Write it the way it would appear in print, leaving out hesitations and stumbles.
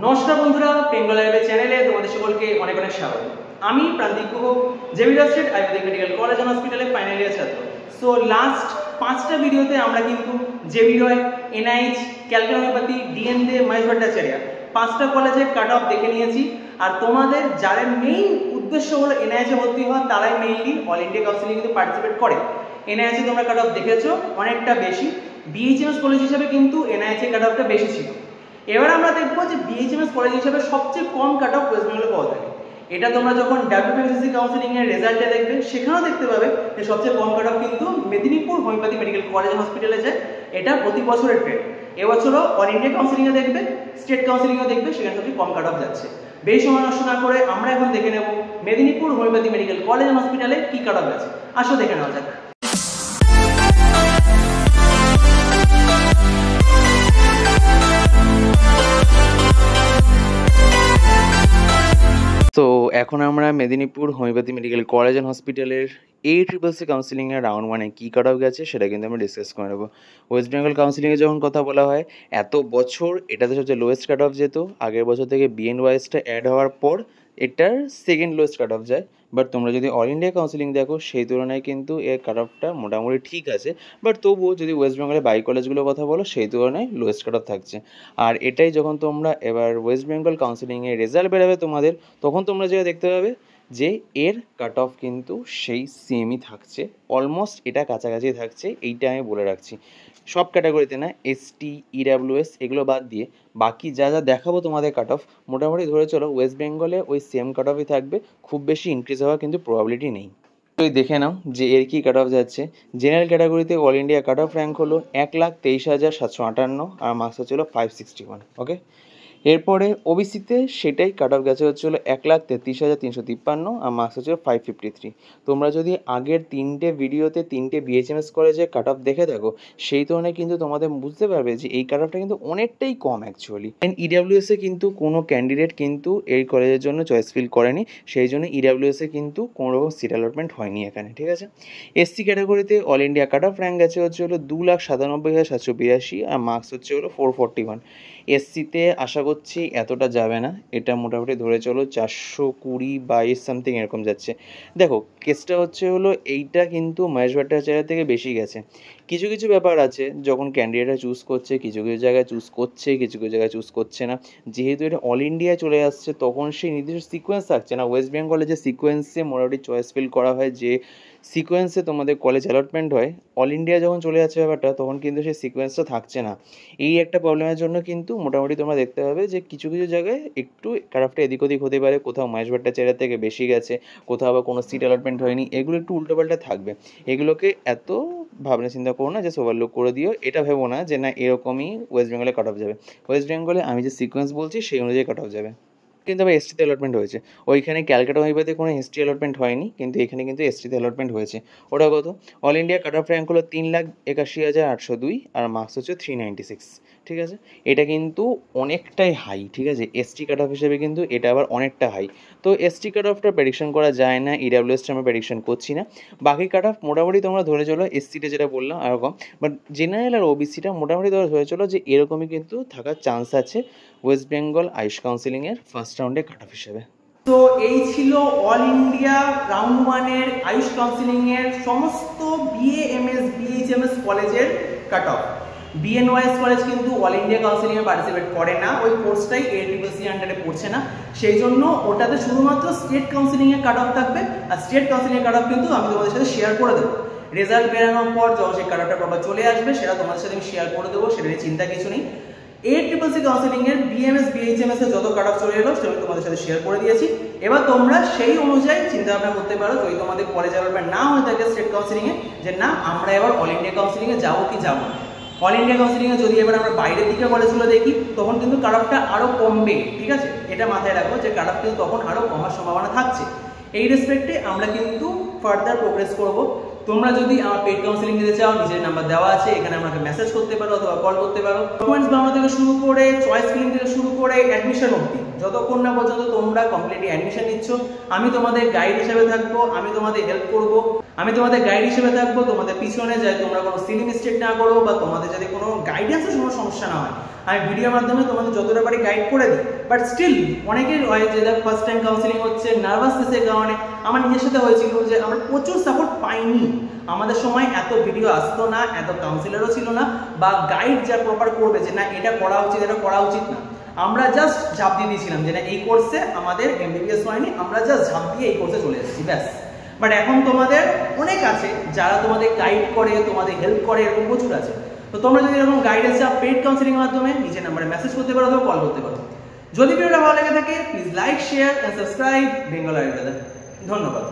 নমস্কার বন্ধুরা, বেঙ্গল লাইভের চ্যানেলে তোমাদের সকলকে অনেক অনেক স্বাগত। আমি প্রান্তিক গুহ, জেভিয়ার state ayurvedic medical college and হসপিটালে ফাইনাল ইয়ার ছাত্র। সো লাস্ট 5টা ভিডিওতে আমরা কিন্তু জেভিরয়, এনআইএইচ, ক্যালকাটা হোমিওপ্যাথি, ডিএনডে, মহেশ ভট্টাচার্য 5টা কলেজের কাট অফ দেখে নিয়েছি। আর তোমাদের যারা মেইন উদ্দেশ্য হলো এনআইএইচে ভর্তি হওয়া, তারাই মেইনলি অল ইন্ডিয়া কাউন্সিলিং কিন্তু পার্টিসিপেট করে। এনআইএইচে তোমরা কাট অফ দেখেছো অনেকটা বেশি, বিএইচএমএস কলেজ হিসাবে কিন্তু এনআইএইচে কাট অফটা বেশি ছিল। এবার আমরা দেখবো যে বিএইচএমএস কলেজ হিসেবে সবচেয়ে কম কাট অফ ওয়েস্ট বেঙ্গলে পাওয়া থাকে। এটা তোমরা যখন ডাব্লিউবিএমএসসি কাউন্সিলিং এর রেজাল্টে দেখবে, সেখানেও দেখতে পাবে যে সবচেয়ে কম কাট অফ কিন্তু মেদিনীপুর হোমিওপ্যাথি মেডিকেল কলেজ হসপিটালে যায়। এটা প্রতি বছরের ট্রেন্ড। এবছরও অল ইন্ডিয়া কাউন্সিলিং এ দেখবে, স্টেট কাউন্সিলিং এ দেখবে, সেখানে সবচেয়ে কম কাট অফ যাচ্ছে। বেশি সময় নষ্ট না করে আমরা এখন দেখে নেব মেদিনীপুর হোমিওপ্যাথি মেডিকেল কলেজ হসপিটালে কি কাট অফ যাচ্ছে। আসো দেখে নেওয়া যাক। তো এখন আমরা Medinipur homeopathy medical college and হসপিটালের ACCC কাউন্সিলিংয়ের রাউন্ড 1-এ কী কাট অফ গেছে সেটা কিন্তু আমরা ডিসকাস করে নেবো। ওয়েস্ট বেঙ্গল কাউন্সিলিংয়ে যখন কথা বলা হয়, এত বছর এটাতে সবচেয়ে লোয়েস্ট কাট অফ যেত। আগের বছর থেকে BNYSটা অ্যাড হওয়ার পর এটার সেকেন্ড লোয়েস্ট কাট অফ যায়। বাট তোমরা যদি অল ইন্ডিয়া কাউন্সিলিং দেখো, সেই তুলনায় কিন্তু এর কাট অফটা মোটামুটি ঠিক আছে। বাট তবুও যদি ওয়েস্ট বেঙ্গলের বাই কলেজগুলোর কথা বলো, সেই তুলনায় লোয়েস্ট কাট অফ থাকছে। আর এটাই যখন তোমরা এবার ওয়েস্ট বেঙ্গল কাউন্সিলিংয়ের রেজাল্ট বেরোবে তোমাদের, তখন তোমরা যেটা দেখতে পাবে যে এর কাট অফ কিন্তু সেই সেমই থাকছে, অলমোস্ট এটা কাছাকাছি থাকছে। এইটা আমি বলে রাখছি। সব ক্যাটাগরিতে না, ST, EWS এগুলো বাদ দিয়ে বাকি যা যা দেখাবো তোমাদের কাট অফ, মোটামুটি ধরে চলো ওয়েস্ট বেঙ্গলে ওই সেম কাট অফই থাকবে, খুব বেশি ইনক্রিজ হওয়ার কিন্তু প্রবাবিলিটি নেই। তো দেখে নাও যে এর কি কাট অফ যাচ্ছে। জেনারেল ক্যাটাগরিতে all India cut off rank হলো 1,23,758 আর মার্কস হচ্ছিল 561। ওকে, এরপরে ওবিসিতে সেটাই কাট অফ গেছে হচ্ছিলো 1,33,353 আর মার্কস হচ্ছিল 553। তোমরা যদি আগের 3টে ভিডিওতে 3টে বিএইচএমএস কলেজে কাট অফ দেখে থাকো, সেই তুলনায় কিন্তু তোমাদের বুঝতে পারবে যে এই কাট অফটা কিন্তু অনেকটাই কম অ্যাকচুয়ালি। EWSে কিন্তু কোনো ক্যান্ডিডেট কিন্তু এই কলেজের জন্য চয়েস ফিল করেনি, সেই জন্য EWSে কিন্তু কোনো রকম সিট অ্যালটমেন্ট হয়নি এখানে, ঠিক আছে। SC ক্যাটাগরিতে all India cut off rank গেছে হচ্ছে হলো 2,97,782 আর মার্কস হচ্ছে হলো 441। SCতে আশা করছি এতটা যাবে না, এটা মোটামুটি ধরে চলো 420-22 সামথিং এরকম যাচ্ছে। দেখো কেসটা হচ্ছে হলো এইটা কিন্তু মহেশ ভট্টাচার্য থেকে বেশি গেছে। কিছু কিছু ব্যাপার আছে, যখন ক্যান্ডিডেটরা চুজ করছে, কিছু কিছু জায়গায় চুজ করছে, কিছু কিছু জায়গায় চুজ করছে না। যেহেতু এটা অল ইন্ডিয়ায় চলে আসছে, তখন সেই নির্দিষ্ট সিকোয়েন্স থাকছে না। ওয়েস্ট বেঙ্গলে যে সিকোয়েন্সে মোটামুটি চয়েস ফিল করা হয়, যে সিকোয়েন্সে তোমাদের কলেজ অ্যালটমেন্ট হয়, অল ইন্ডিয়া যখন চলে যাচ্ছে ব্যাপারটা, তখন কিন্তু সেই সিকোয়েন্সটা থাকছে না। এই একটা প্রবলেমের জন্য কিন্তু মোটামুটি তোমরা দেখতে পাবে যে কিছু কিছু জায়গায় একটু কাট অফটা এদিক ওদিক হতে পারে। কোথাও মহেশ ভট্টাচার্য থেকে বেশি গেছে, কোথাও আবার কোনো সিট অ্যালটমেন্ট হয়নি। এগুলো একটু উল্টোপাল্টা থাকবে। এগুলোকে এত ভাবনা চিন্তা করো না যে ওভারলুক করে দিও। এটা ভেবো না যে না এরকমই ওয়েস্ট বেঙ্গলে কাট অফ যাবে। ওয়েস্ট বেঙ্গলে আমি যে সিকোয়েন্স বলছি সেই অনুযায়ী কাট অফ যাবে। কিন্তু আবার STতে অ্যালটমেন্ট হয়েছে। ওইখানে ক্যালকাটা হোমিওপ্যাথিতে কোনো ST অ্যালটমেন্ট হয়নি, কিন্তু এখানে কিন্তু STতে অ্যালটমেন্ট হয়েছে। ওটা কত? All India cut off rank হলো 3,81,802 আর মার্কস হচ্ছে 396, ঠিক আছে। এটা কিন্তু অনেকটাই হাই, ঠিক আছে। ST কাট অফ হিসেবে কিন্তু এটা আবার অনেকটা হাই। তো ST কাট অফটা প্রেডিকশন করা যায় না, EWSটা আমরা প্রেডিকশন করছি না। বাকি কাট অফ মোটামুটি তোমরা ধরে চলো, SCটা যেটা বললাম এরকম। বাট জেনারেল আর OBCটা মোটামুটি ধরে চলো যে এরকমই কিন্তু থাকার চান্স আছে ওয়েস্ট বেঙ্গল আয়ুষ কাউন্সিলিংয়ের ফার্স্ট রাউন্ডে কাট অফ হিসেবে। তো এই ছিল অল ইন্ডিয়া রাউন্ড 1-এর আয়ুষ কাউন্সিলিংয়ের সমস্ত BAMS BHMS কলেজের কাট অফ। BNYS কলেজ কিন্তু অল ইন্ডিয়া কাউন্সিলিংয়ে পার্টিসিপেট করে না, ওই কোর্সটাই ACCC আন্ডারে পড়ছে না, সেই জন্য ওটাতে শুধুমাত্র স্টেট কাউন্সিলিংয়ের কাট অফ থাকবে। আর স্টেট কাউন্সিলিংয়ের কাট অফ কিন্তু আমি তোমাদের সাথে শেয়ার করে দেবো। রেজাল্ট বেরানোর পর যখন সেই কাট অফটা প্রপার চলে আসবে, সেটা তোমাদের সাথে আমি শেয়ার করে দেবো, সেটা নিয়ে চিন্তা কিছু নেই। ACCC কাউন্সিলিংয়ের BMS BHMS এর যত কাট অফ চলে এলো সেটা তোমাদের সাথে শেয়ার করে দিয়েছি। এবার তোমরা সেই অনুযায়ী চিন্তা ভাবনা করতে পারো, যদি তোমাদের কলেজ অ্যালটমেন্ট না হয়ে থাকে স্টেট কাউন্সিলিংয়ে, যে না আমরা এবার অল ইন্ডিয়া কাউন্সিলিংয়ে যাবো কি যাবো না। অল ইন্ডিয়া কাউন্সিলিংয়ে যদি এবার আমরা বাইরের দিকে কলেজগুলো দেখি, তখন কিন্তু কাট অফটা আরও কমবে, ঠিক আছে। এটা মাথায় রাখো যে কাট অফ কিন্তু তখন আরও কমার সম্ভাবনা থাকছে। এই রেসপেক্টে আমরা কিন্তু ফার্দার প্রোগ্রেস করব। তোমরা যদি আমার পেড কাউন্সিলিং নিতে চাও, নিজের নাম্বার দেওয়া আছে, এখানে আমাকে মেসেজ করতে পারো অথবা কল করতে পারো। ডকুমেন্টস বানানো থেকে শুরু করে, চয়েস ফিলিং থেকে শুরু করে অ্যাডমিশন অবধি, যতক্ষণ না পর্যন্ত তোমরা কমপ্লিটলি অ্যাডমিশন নিচ্ছ, আমি তোমাদের গাইড হিসেবে থাকবো, আমি তোমাদের হেল্প করবো। আমি তোমাদের গাইড হিসেবে থাকবো, তোমাদের পিছনে যাই তোমরা কোনো সিলি মিস্টেক না করো বা তোমাদের যাতে কোনো গাইডেন্সের কোনো সমস্যা না হয়। আমি ভিডিওর মাধ্যমে তোমাদের যতটা পারি গাইড করে দিই, বাট স্টিল অনেকের হয় যে দেখ ফার্স্ট টাইম কাউন্সিলিং হচ্ছে, নার্ভাসনেসের কারণে। আমার নিজের সাথে হয়েছিল যে আমরা প্রচুর সাপোর্ট পাইনি, আমাদের সময় এত ভিডিও আসতো না, এত কাউন্সিলারও ছিল না, বা গাইড যা প্রপার করবে যে না এটা করা উচিত এটা করা উচিত না, আমরা জাস্ট ঝাঁপ দিয়ে দিয়েছিলাম যে না এই কোর্সে আমাদের এমবিবিএস হয়নি, আমরা জাস্ট ঝাঁপ দিয়ে এই কোর্সে চলে এসেছি ব্যাস। বাট এখন তোমাদের অনেক আছে যারা তোমাদের গাইড করে, তোমাদের হেল্প করে, এরকম প্রচুর আছে। তো তোমরা যদি এরকম গাইডেন্স চাও পেইড কাউন্সিলিং এর মাধ্যমে নিচের নাম্বারে মেসেজ করতে পারো অথবা কল করতে পারো। যদি ভিডিওটা ভালো লেগে থাকে please like, share and subscribe Bengal idea. ধন্যবাদ।